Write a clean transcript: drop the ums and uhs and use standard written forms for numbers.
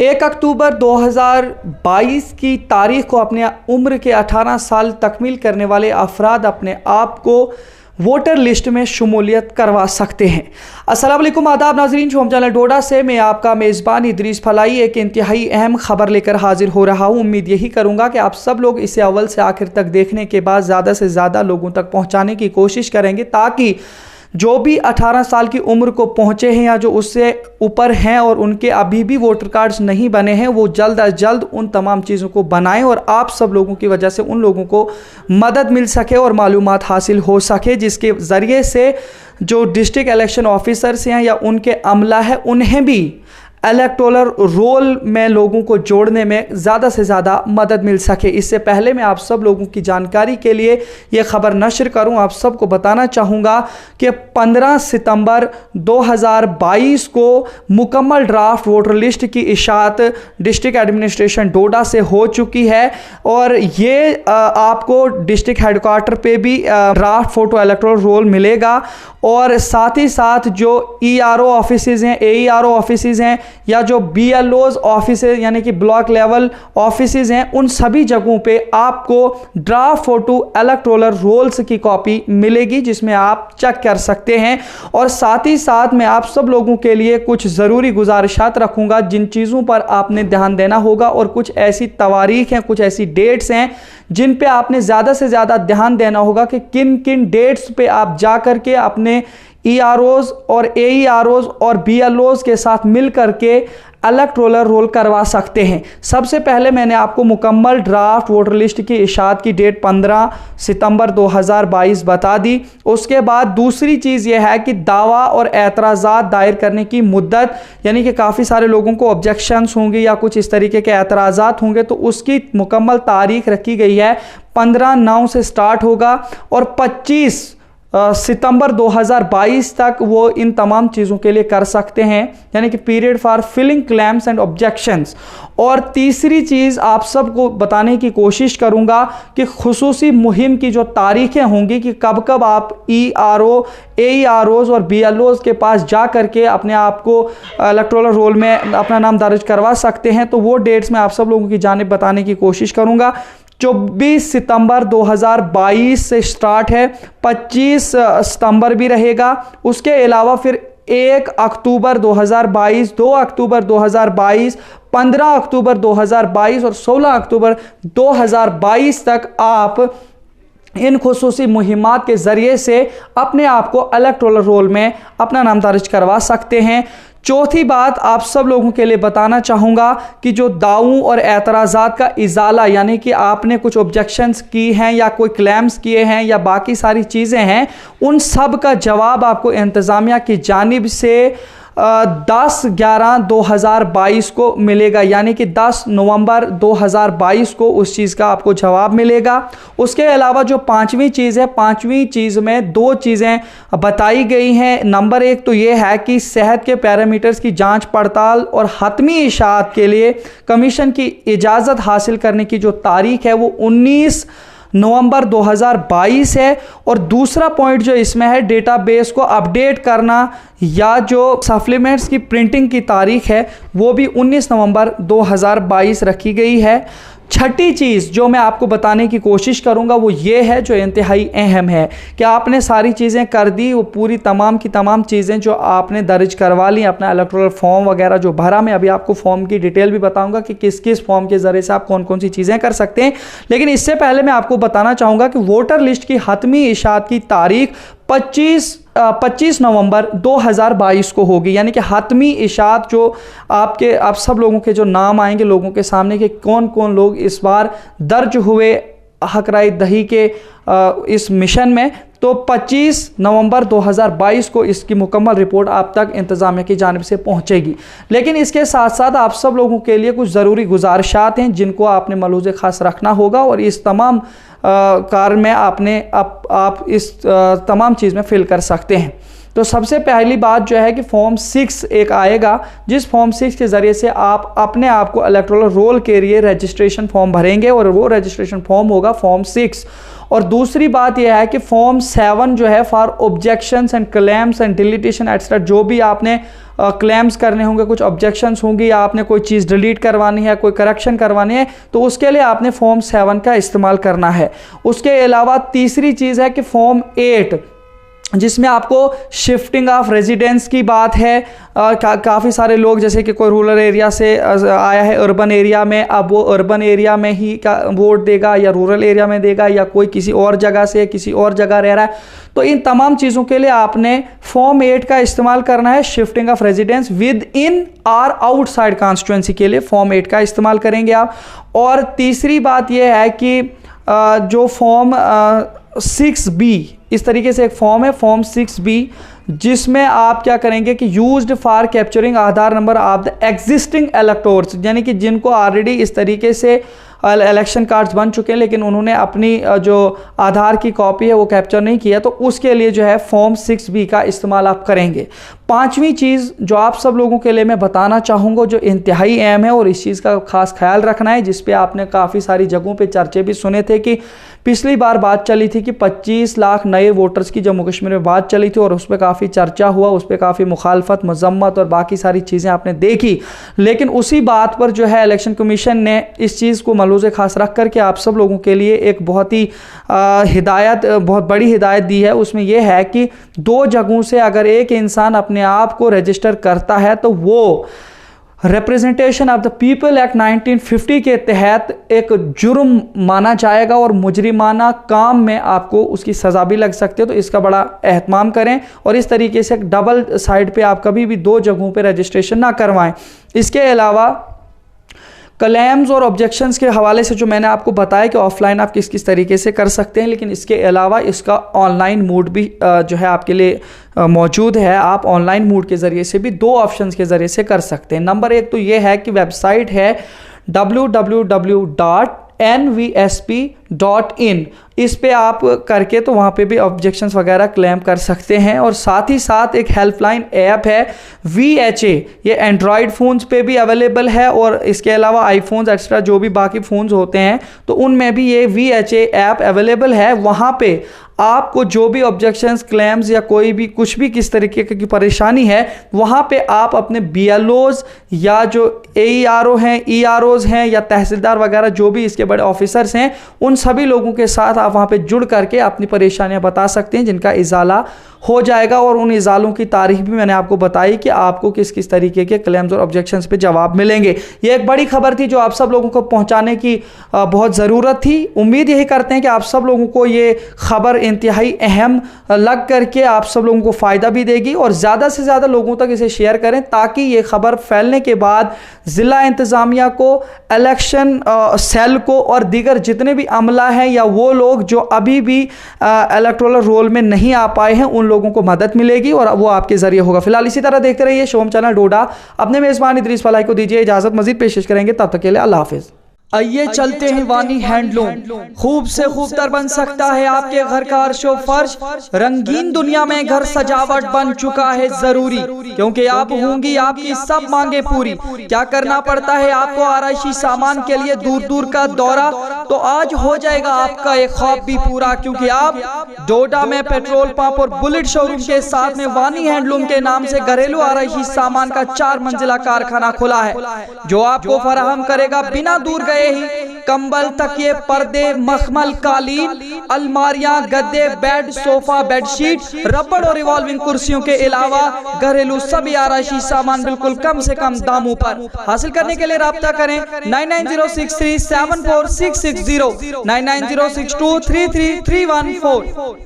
1 अक्टूबर 2022 की तारीख को अपने उम्र के 18 साल तकमील करने वाले अफराद अपने आप को वोटर लिस्ट में शमूलियत करवा सकते हैं। अस्सलाम वालेकुम, आदाब नाज़रीन, शोम चैनल डोडा से मैं आपका मेज़बान इदरीस फलाई एक इंतहाई अहम खबर लेकर हाजिर हो रहा हूँ। उम्मीद यही करूँगा कि आप सब लोग इसे अव्वल से आखिर तक देखने के बाद ज़्यादा से ज़्यादा लोगों तक पहुँचाने की कोशिश करेंगे, ताकि जो भी 18 साल की उम्र को पहुँचे हैं या जो उससे ऊपर हैं और उनके अभी भी वोटर कार्ड्स नहीं बने हैं, वो जल्द अज जल्द उन तमाम चीज़ों को बनाएं और आप सब लोगों की वजह से उन लोगों को मदद मिल सके और मालूमात हासिल हो सके, जिसके ज़रिए से जो डिस्ट्रिक्ट इलेक्शन ऑफिसर्स हैं या उनके अमला है उन्हें भी इलेक्टोरल रोल में लोगों को जोड़ने में ज़्यादा से ज़्यादा मदद मिल सके। इससे पहले मैं आप सब लोगों की जानकारी के लिए ये ख़बर नशर करूं, आप सबको बताना चाहूँगा कि 15 सितंबर 2022 को मुकम्मल ड्राफ्ट वोटर लिस्ट की इशाअत डिस्ट्रिक्ट एडमिनिस्ट्रेशन डोडा से हो चुकी है और ये आपको डिस्ट्रिक्ट हेडक्वार्टर पे भी ड्राफ्ट फ़ोटो इलेक्टोरल रोल मिलेगा और साथ ही साथ जो ERO ऑफिसेज़ हैं, AERO ऑफिसेज़ हैं या जो BLOs ऑफिस यानी कि ब्लॉक लेवल ऑफिसेज़ हैं, उन सभी जगहों पे आपको ड्राफ्ट फोटो इलेक्टोरल रोल्स की कॉपी मिलेगी, जिसमें आप चेक कर सकते हैं। और साथ ही साथ मैं आप सब लोगों के लिए कुछ ज़रूरी गुजारिशात रखूँगा जिन चीज़ों पर आपने ध्यान देना होगा, और कुछ ऐसी तवारीख हैं, कुछ ऐसी डेट्स हैं जिन पे आपने ज़्यादा से ज़्यादा ध्यान देना होगा कि किन किन डेट्स पे आप जा कर के अपने EROs और AEROs और BLOs के साथ मिल करके इलेक्टोरल रोल करवा सकते हैं। सबसे पहले मैंने आपको मुकम्मल ड्राफ्ट वोटर लिस्ट की इशाअत की डेट 15 सितंबर 2022 बता दी। उसके बाद दूसरी चीज़ यह है कि दावा और एतराज़ात दायर करने की मुद्दत, यानी कि काफ़ी सारे लोगों को ऑब्जेक्शंस होंगे या कुछ इस तरीके के एतराज़ात होंगे, तो उसकी मुकम्मल तारीख रखी गई है 15/9 से स्टार्ट होगा और 25 सितंबर 2022 तक वो इन तमाम चीज़ों के लिए कर सकते हैं, यानी कि period for filling claims and objections. और तीसरी चीज़ आप सबको बताने की कोशिश करूंगा कि खुसूसी मुहिम की जो तारीखें होंगी कि कब कब आप ERO, AEROs और BLOs के पास जा करके अपने आप को इलेक्टोरल रोल में अपना नाम दर्ज करवा सकते हैं, तो वो डेट्स मैं आप सब लोगों की जानिब बताने की कोशिश करूँगा। 24 सितंबर 2022 से स्टार्ट है, 25 सितंबर भी रहेगा। उसके अलावा फिर 1 अक्टूबर 2022, 2 अक्टूबर 2022, 15 अक्टूबर 2022 और 16 अक्टूबर 2022 तक आप इन खुसूसी मुहिमात के ज़रिए से अपने आप को इलेक्टोरल रोल में अपना नाम दर्ज करवा सकते हैं। चौथी बात आप सब लोगों के लिए बताना चाहूँगा कि जो दावों और एतराज़ात का इजाला, यानी कि आपने कुछ ऑब्जेक्शंस की हैं या कोई क्लेम्स किए हैं या बाकी सारी चीज़ें हैं, उन सब का जवाब आपको इंतज़ामिया की जानिब से 10/11/2022 को मिलेगा, यानी कि 10 नवंबर 2022 को उस चीज़ का आपको जवाब मिलेगा। उसके अलावा जो पांचवी चीज़ है, पांचवी चीज़ में 2 चीज़ें बताई गई हैं। नंबर 1 तो ये है कि सेहत के पैरामीटर्स की जांच पड़ताल और हतमी इशाअत के लिए कमीशन की इजाज़त हासिल करने की जो तारीख है वो 19 नवंबर 2022 है। और दूसरा पॉइंट जो इसमें है, डेटाबेस को अपडेट करना या जो सप्लीमेंट्स की प्रिंटिंग की तारीख है वो भी 19 नवंबर 2022 रखी गई है। छठी चीज़ जो मैं आपको बताने की कोशिश करूंगा वो ये है, जो इंतहाई अहम है, कि आपने सारी चीज़ें कर दी, वो पूरी तमाम की तमाम चीज़ें जो आपने दर्ज करवा ली, अपना इलेक्टोरल फॉर्म वगैरह जो भरा, मैं अभी आपको फॉर्म की डिटेल भी बताऊंगा कि किस किस फॉर्म के ज़रिए से आप कौन कौन सी चीज़ें कर सकते हैं। लेकिन इससे पहले मैं आपको बताना चाहूँगा कि वोटर लिस्ट की हतमी इशाअत की तारीख 25 नवंबर 2022 को होगी, यानी कि हतमी इशाअत जो आप सब लोगों के जो नाम आएंगे लोगों के सामने कि कौन कौन लोग इस बार दर्ज हुए हक राय दही के इस मिशन में, तो 25 नवंबर 2022 को इसकी मुकम्मल रिपोर्ट आप तक इंतज़ामिया की जानिब से पहुंचेगी। लेकिन इसके साथ साथ आप सब लोगों के लिए कुछ ज़रूरी गुजारिशात हैं जिनको आपने मलूज़ ख़ास रखना होगा और इस तमाम कार में आप इस तमाम चीज़ में फिल कर सकते हैं। तो सबसे पहली बात जो है कि फॉर्म 6 एक आएगा, जिस फॉर्म 6 के ज़रिए से आप अपने आप को इलेक्टोरल रोल के लिए रजिस्ट्रेशन फॉर्म भरेंगे और वो रजिस्ट्रेशन फॉर्म होगा फॉर्म 6। और दूसरी बात यह है कि फॉर्म 7 जो है for objections and claims and deletion etcetera, जो भी आपने क्लेम्स करने होंगे, कुछ ऑब्जेक्शंस होंगी या आपने कोई चीज़ डिलीट करवानी है, कोई करेक्शन करवानी है, तो उसके लिए आपने फॉर्म 7 का इस्तेमाल करना है। उसके अलावा तीसरी चीज़ है कि फॉर्म 8, जिसमें आपको शिफ्टिंग ऑफ रेजिडेंस की बात है। काफ़ी सारे लोग जैसे कि कोई रूरल एरिया से आया है अर्बन एरिया में, अब वो अर्बन एरिया में ही वोट देगा या रूरल एरिया में देगा, या कोई किसी और जगह से किसी और जगह रह रहा है, तो इन तमाम चीज़ों के लिए आपने फॉर्म 8 का इस्तेमाल करना है। Shifting of residence with in और आउटसाइड कॉन्स्टिट्यूंसी के लिए फॉर्म 8 का इस्तेमाल करेंगे आप। और तीसरी बात यह है कि जो फॉर्म 6B, इस तरीके से एक फॉर्म है फॉर्म 6B, जिसमें आप क्या करेंगे कि used for capturing Aadhaar number of the existing electors, यानी कि जिनको ऑलरेडी इस तरीके से इलेक्शन कार्ड्स बन चुके हैं लेकिन उन्होंने अपनी जो आधार की कॉपी है वो कैप्चर नहीं किया, तो उसके लिए जो है फॉर्म 6B का इस्तेमाल आप करेंगे। पांचवी चीज़ जो आप सब लोगों के लिए मैं बताना चाहूँगा, जो इंतहाई अहम है और इस चीज़ का खास ख्याल रखना है, जिस पे आपने काफ़ी सारी जगहों पे चर्चे भी सुने थे कि पिछली बार बात चली थी कि 25 लाख नए वोटर्स की जम्मू कश्मीर में बात चली थी और उस पर काफ़ी चर्चा हुआ, उस पर काफ़ी मुखालफत, मजम्मत और बाकी सारी चीज़ें आपने देखी। लेकिन उसी बात पर जो है इलेक्शन कमीशन ने इस चीज़ को मलूज़े खास रख करके आप सब लोगों के लिए एक बहुत ही बहुत बड़ी हिदायत दी है। उसमें यह है कि 2 जगहों से अगर एक इंसान अपने आप को रजिस्टर करता है तो वो representation of the people act 1950 के तहत एक जुर्म माना जाएगा और मुजरिमाना काम में आपको उसकी सज़ा भी लग सकती है। तो इसका बड़ा एहतमाम करें और इस तरीके से डबल साइड पे आप कभी भी 2 जगहों पे रजिस्ट्रेशन ना करवाएं। इसके अलावा क्लेम्स और ऑब्जेक्शंस के हवाले से जो मैंने आपको बताया कि ऑफलाइन आप किस किस तरीके से कर सकते हैं, लेकिन इसके अलावा इसका ऑनलाइन मोड भी जो है आपके लिए मौजूद है। आप ऑनलाइन मोड के ज़रिए से भी 2 ऑप्शंस के ज़रिए से कर सकते हैं। नंबर 1 तो ये है कि वेबसाइट है www.nvsp.in, इस पे आप करके तो वहाँ पे भी ऑब्जेक्शंस वगैरह क्लेम कर सकते हैं। और साथ ही साथ एक हेल्पलाइन ऐप है VHA, ये एंड्रॉयड फ़ोन्स पे भी अवेलेबल है और इसके अलावा आईफोन्स एक्स्ट्रा जो भी बाकी फ़ोन्स होते हैं तो उनमें भी ये VHA ऐप अवेलेबल है। वहाँ पे आपको जो भी ऑब्जेक्शंस, क्लेम्स या कोई भी कुछ भी किस तरीके की परेशानी है, वहाँ पे आप अपने BLOs या जो AERO हैं, EROs हैं या तहसीलदार वगैरह जो भी इसके बड़े ऑफिसर्स हैं, उन सभी लोगों के साथ आप वहाँ पे जुड़ करके अपनी परेशानियाँ बता सकते हैं, जिनका इजाला हो जाएगा। और उन इजालों की तारीख भी मैंने आपको बताई कि आपको किस किस तरीके के क्लेम्स और ऑब्जेक्शंस पे जवाब मिलेंगे। ये एक बड़ी खबर थी जो आप सब लोगों को पहुंचाने की बहुत ज़रूरत थी। उम्मीद यही करते हैं कि आप सब लोगों को ये खबर इंतहाई अहम लग करके आप सब लोगों को फ़ायदा भी देगी और ज़्यादा से ज़्यादा लोगों तक इसे शेयर करें, ताकि ये खबर फैलने के बाद ज़िला इंतज़ामिया को, इलेक्शन सेल को और दीगर जितने भी अमला हैं या वो लोग जो अभी भी इलेक्टोरल रोल में नहीं आ पाए हैं, उन लोगों को मदद मिलेगी और वो आपके जरिए होगा। फिलहाल इसी तरह देखते रहिए शोम चैनल डोडा। अपने मेज़बान इदरीस फलाही को दीजिए इजाज़त, मज़ीद पेश करेंगे, तब तक के लिए अल्लाह हाफ़िज़। आइए चलते हैं वानी हैंडलूम, खूब से खूबतर बन सकता है आपके घर का अर्शो फर्श। रंगीन दुनिया में घर सजावट बन चुका है जरूरी, क्योंकि आप होंगी आपकी सब मांगे पूरी। क्या करना पड़ता है आपको आराइशी सामान के लिए दूर दूर का दौरा, तो आज हो जाएगा आपका एक ख्वाब भी पूरा, क्योंकि आप डोडा में पेट्रोल पंप और बुलेट शोरूम के साथ में वानी हैंडलूम के नाम से घरेलू आराइशी सामान का 4 मंजिला कारखाना खुला है, जो आपको फराहम करेगा बिना दूर गए ही कंबल, तकिए, पर्दे, मखमल, कालीन, अलमारियां, गद्दे, बेड, सोफा, बेडशीट, रबड़ और रिवॉल्विंग कुर्सियों के अलावा घरेलू सभी आराइशी सामान बिल्कुल कम से कम दामों पर। हासिल करने के लिए राब्ता करें 9906374660, 9906233314।